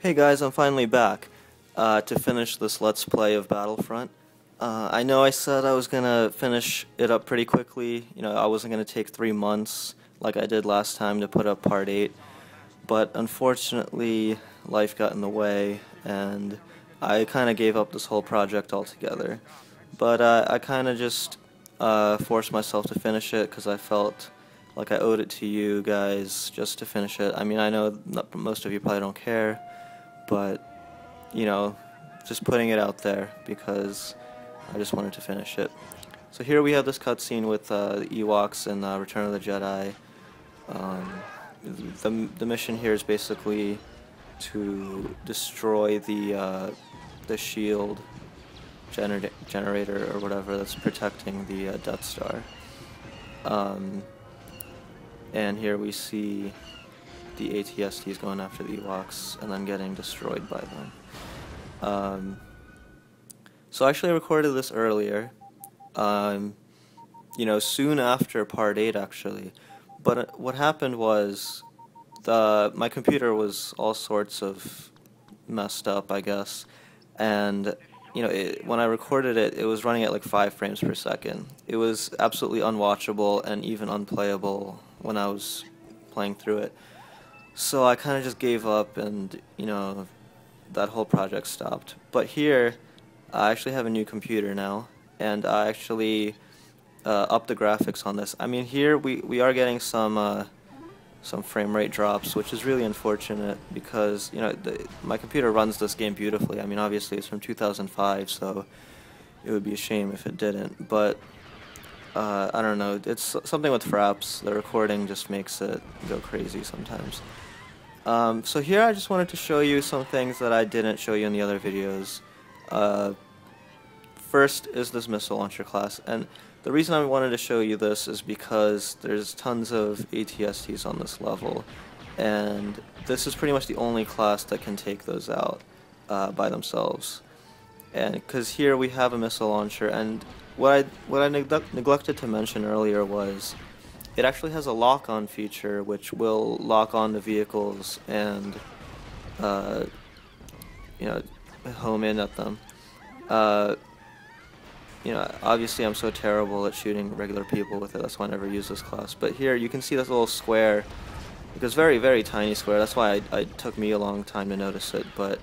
Hey guys, I'm finally back to finish this Let's Play of Battlefront. I know I said I was gonna finish it up pretty quickly. I wasn't gonna take 3 months like I did last time to put up Part 8, but unfortunately life got in the way and I kind of gave up this whole project altogether. But I kind of just forced myself to finish it because I felt like I owed it to you guys just to finish it. I mean, I know most of you probably don't care, but just putting it out there because I just wanted to finish it. So here we have this cutscene with the Ewoks in Return of the Jedi. The mission here is basically to destroy the shield generator or whatever that's protecting the Death Star. And here we see the ATSTs going after the Ewoks and then getting destroyed by them. So actually I recorded this earlier, soon after Part 8 actually, but what happened was my computer was all sorts of messed up, I guess, and when I recorded it, it was running at like 5 frames per second. It was absolutely unwatchable and even unplayable when I was playing through it. So I kind of just gave up and, that whole project stopped. But here, I actually have a new computer now, and I actually upped the graphics on this. I mean, here we are getting some frame rate drops, which is really unfortunate because, my computer runs this game beautifully. I mean, obviously it's from 2005, so it would be a shame if it didn't. But I don't know, it's something with fraps. The recording just makes it go crazy sometimes. So here I just wanted to show you some things that I didn't show you in the other videos. First is this missile launcher class, and the reason I wanted to show you this is because there's tons of ATSTs on this level, and this is pretty much the only class that can take those out by themselves. And because here we have a missile launcher, and what I neglected to mention earlier was it actually has a lock-on feature which will lock on the vehicles and home in at them. Obviously I'm so terrible at shooting regular people with it, that's why I never use this class. But here you can see this little square, because very, very tiny square, that's why it took me a long time to notice it, but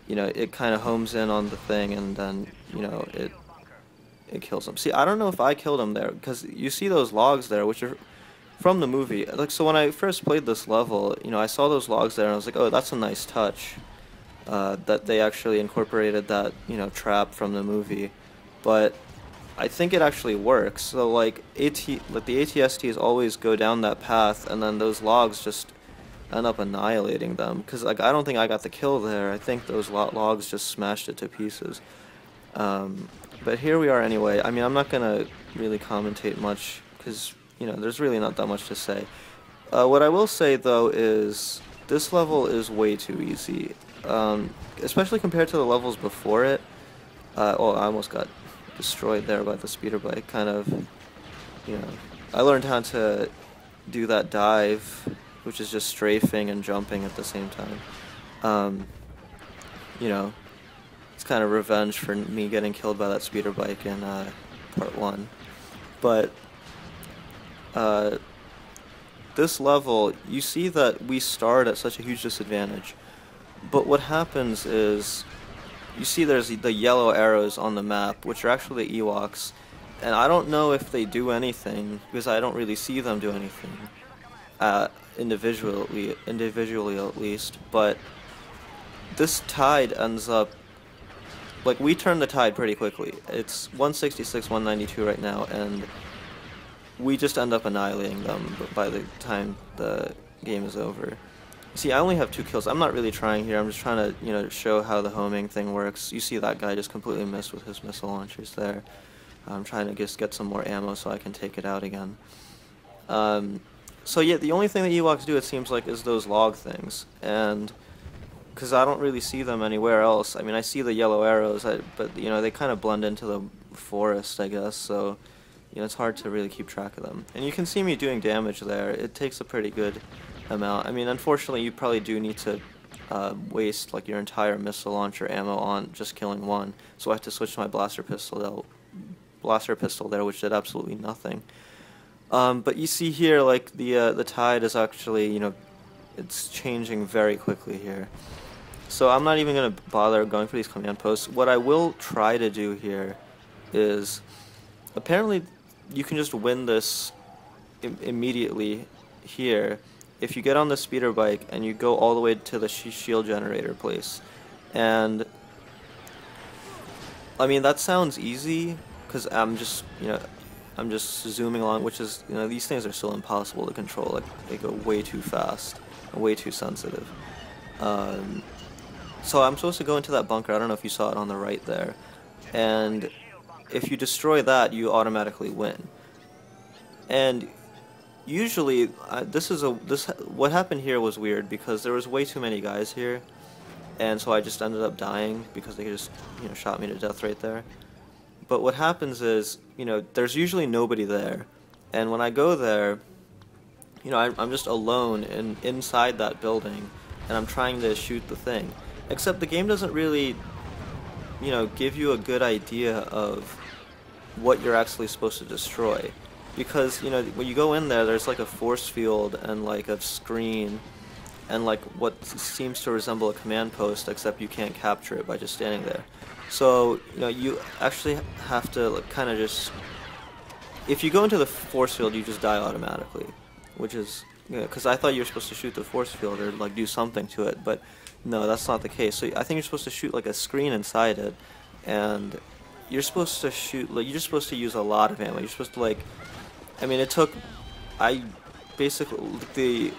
it kind of homes in on the thing and then, it kills them. See, I don't know if I killed him there, because you see those logs there, which are from the movie. Like, so when I first played this level, I saw those logs there and I was like, oh, that's a nice touch, that they actually incorporated that, trap from the movie. But I think it actually works. So like the ATSTs always go down that path, and then those logs just end up annihilating them. Because like I don't think I got the kill there. I think those logs just smashed it to pieces. But here we are anyway. I mean, I'm not gonna really commentate much because there's really not that much to say. What I will say though is this level is way too easy, especially compared to the levels before it. Oh, I almost got destroyed there by the speeder bike, kind of, I learned how to do that dive, which is just strafing and jumping at the same time. It's kind of revenge for me getting killed by that speeder bike in Part 1. But this level, you see that we start at such a huge disadvantage, but what happens is you see there's the yellow arrows on the map, which are actually the Ewoks, and I don't know if they do anything, because I don't really see them do anything, individually at least, but this tide ends up, like, we turn the tide pretty quickly. It's 166, 192 right now, and we just end up annihilating them by the time the game is over. See, I only have 2 kills. I'm not really trying here. I'm just trying to, show how the homing thing works. You see that guy just completely missed with his missile launchers there. I'm trying to just get some more ammo so I can take it out again. So yeah, the only thing that Ewoks do, it seems like, is those log things. And because I don't really see them anywhere else. I mean, I see the yellow arrows, but, they kind of blend into the forest, I guess. So, it's hard to really keep track of them. And you can see me doing damage there. It takes a pretty good amount. I mean, unfortunately, you probably do need to waste like your entire missile launcher ammo on just killing one. So I had to switch to my blaster pistol there, which did absolutely nothing. But you see here, like the tide is actually, it's changing very quickly here. So I'm not even gonna bother going for these command posts. What I will try to do here is, apparently, you can just win this immediately here if you get on the speeder bike and you go all the way to the shield generator place. And I mean, that sounds easy because I'm just zooming along, which is, these things are still impossible to control. Like, they go way too fast, way too sensitive. So I'm supposed to go into that bunker. I don't know if you saw it on the right there. And if you destroy that, you automatically win. And usually, what happened here was weird because there was way too many guys here, and so I just ended up dying because they just, shot me to death right there. But what happens is, there's usually nobody there, and when I go there, I'm just alone inside that building, and I'm trying to shoot the thing. Except the game doesn't really, give you a good idea of what you're actually supposed to destroy. Because, when you go in there, there's like a force field and like a screen and like what seems to resemble a command post, except you can't capture it by just standing there. So, you actually have to kind of just... If you go into the force field, you just die automatically. Which is, because I thought you were supposed to shoot the force field or like do something to it, but no, that's not the case. So I think you're supposed to shoot like a screen inside it, and you're supposed to shoot, like, you're supposed to use a lot of ammo. You're supposed to, like, I mean,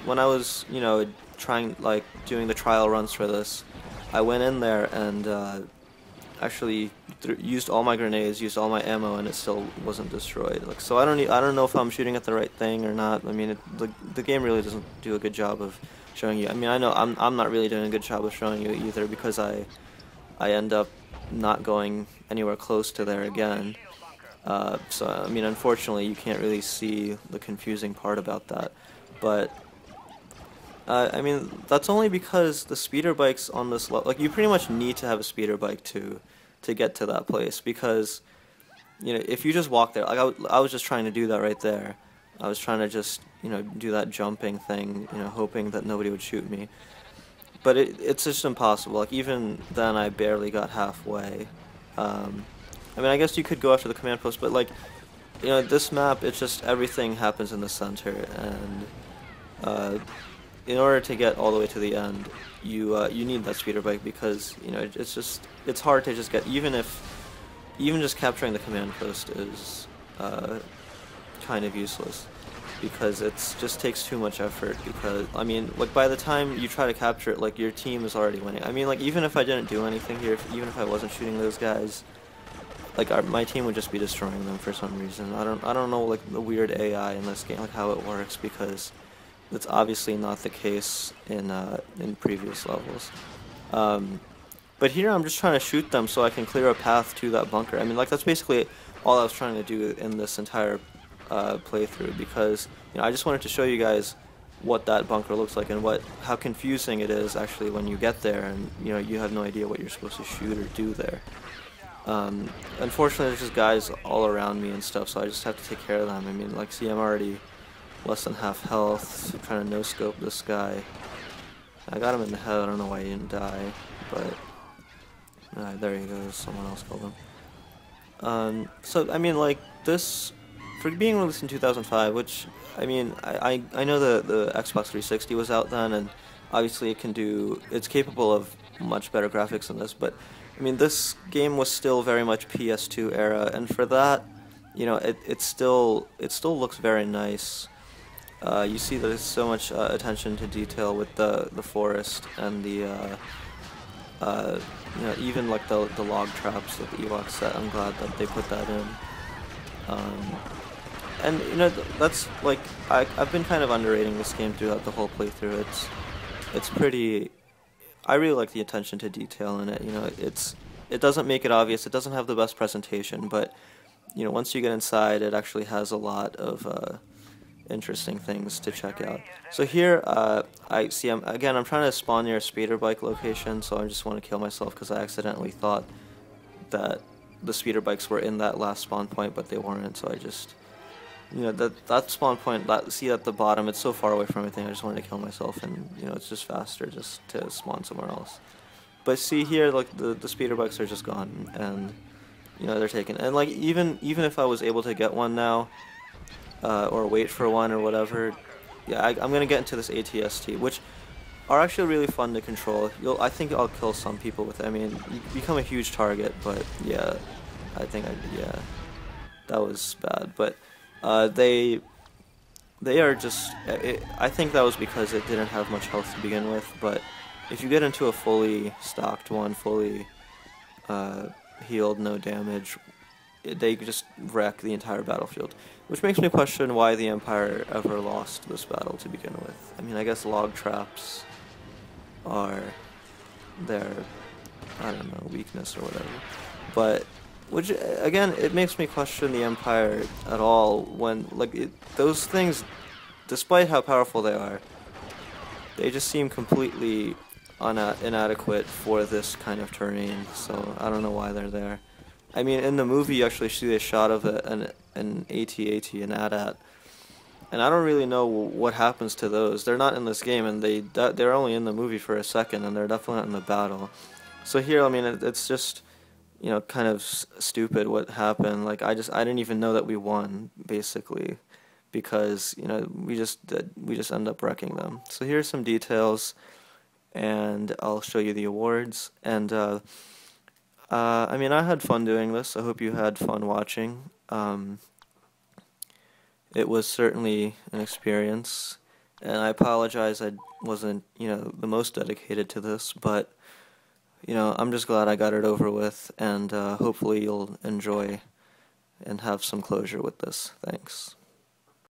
when I was, trying, like, doing the trial runs for this, I went in there and actually used all my grenades, used all my ammo, and it still wasn't destroyed. Like, so I don't know if I'm shooting at the right thing or not. I mean, the game really doesn't do a good job of showing you. I mean, I know I'm not really doing a good job of showing you either, because I end up not going anywhere close to there again. So, I mean, unfortunately, you can't really see the confusing part about that. But, I mean, that's only because the speeder bikes on this level, like, you pretty much need to have a speeder bike to get to that place, because, if you just walk there, like, I was just trying to do that right there. I was trying to just, do that jumping thing, hoping that nobody would shoot me. But it's just impossible. Like, even then, I barely got halfway. I mean, I guess you could go after the command post, but, like, this map, it's just everything happens in the center, and in order to get all the way to the end, you need that speeder bike, because, it's hard to just get, even just capturing the command post is kind of useless, because it just takes too much effort. Because, I mean, like, by the time you try to capture it, like, your team is already winning. I mean, like, even if I didn't do anything here, even if I wasn't shooting those guys, like, my team would just be destroying them for some reason. I don't know, like, the weird AI in this game, like, how it works, because it's obviously not the case in previous levels. But here I'm just trying to shoot them so I can clear a path to that bunker. I mean, like, that's basically all I was trying to do in this entire playthrough, because, I just wanted to show you guys what that bunker looks like and how confusing it is actually when you get there, and, you have no idea what you're supposed to shoot or do there. Unfortunately, there's just guys all around me and stuff, so I just have to take care of them. I mean, like, see, I'm already less than half health. I'm trying to no-scope this guy. I got him in the head. I don't know why he didn't die, but there he goes. Someone else killed him. So, I mean, like, this, for being released in 2005, which, I mean, I know the Xbox 360 was out then, and obviously it's capable of much better graphics than this, but, I mean, this game was still very much PS2 era, and for that, it still looks very nice. You see that there's so much attention to detail with the forest and the even like the log traps that the Ewoks set. I'm glad that they put that in. And that's, like, I've been kind of underrating this game throughout the whole playthrough. It's pretty. I really like the attention to detail in it. It doesn't make it obvious. It doesn't have the best presentation, but once you get inside, it actually has a lot of interesting things to check out. So here, I see. I'm trying to spawn near a speeder bike location, so I just want to kill myself because I accidentally thought that the speeder bikes were in that last spawn point, but they weren't. So I just, that spawn point. See at the bottom, it's so far away from everything. I just wanted to kill myself, and it's just faster just to spawn somewhere else. But see here, like the speeder bikes are just gone, and they're taken. And like even if I was able to get one now, or wait for one or whatever, yeah, I'm gonna get into this ATST, which are actually really fun to control. I think I'll kill some people with it. I mean, you become a huge target, but yeah, yeah, that was bad. But they are just. I think that was because it didn't have much health to begin with. But if you get into a fully stocked one, fully healed, no damage, they just wreck the entire battlefield. Which makes me question why the Empire ever lost this battle to begin with. I mean, I guess log traps are their, I don't know, weakness or whatever. But, which, again, it makes me question the Empire at all when, like, those things, despite how powerful they are, they just seem completely inadequate for this kind of terrain, so I don't know why they're there. I mean, in the movie, you actually see a shot of an AT-AT, an AT-AT, and I don't really know what happens to those. They're not in this game, and they're only in the movie for a second, and they're definitely not in the battle. So here, I mean, it's just, kind of stupid what happened. Like, I didn't even know that we won, basically, because, we just end up wrecking them. So here's some details, and I'll show you the awards, and, I mean, I had fun doing this. I hope you had fun watching. It was certainly an experience, and I apologize I wasn't, the most dedicated to this, but, I'm just glad I got it over with, and hopefully you'll enjoy and have some closure with this. Thanks.